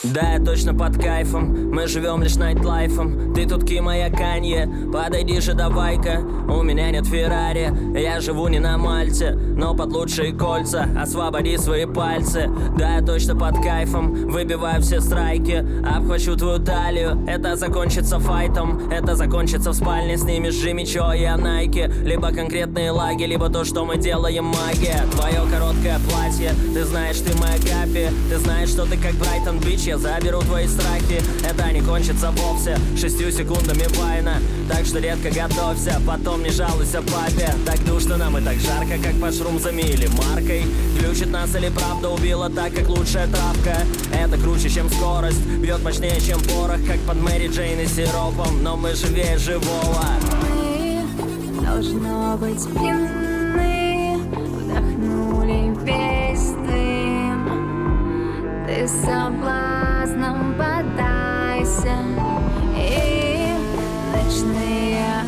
Да, я точно под кайфом, мы живем лишь найтлайфом. Ты тут Кима, я Канье, подойди же давай-ка. У меня нет Феррари, я живу не на Мальте, но под лучшие кольца освободи свои пальцы. Да, я точно под кайфом, выбиваю все страйки. Обхвачу твою талию, это закончится файтом. Это закончится в спальне, снимешь Джимми Чо и Найки. Либо конкретные лаги, либо то, что мы делаем магия. Твое короткое платье, ты знаешь, ты моя Гаппи. Ты знаешь, что ты как Брайтон Бич, я заберу твои страхи. Это не кончится вовсе 6 секундами вайна. Так что редко готовься, потом не жалуйся папе. Так душно нам и так жарко, как под шрумзами или маркой. Глючит нас или правда убила так, как лучшая травка. Это круче, чем скорость, бьет мощнее, чем порох, как под Мэри Джейн и сиропом. Но мы живее живого. Мы, должно быть, пьяны, вдохнули весь дым. Ты соблазном поддайся, и ночные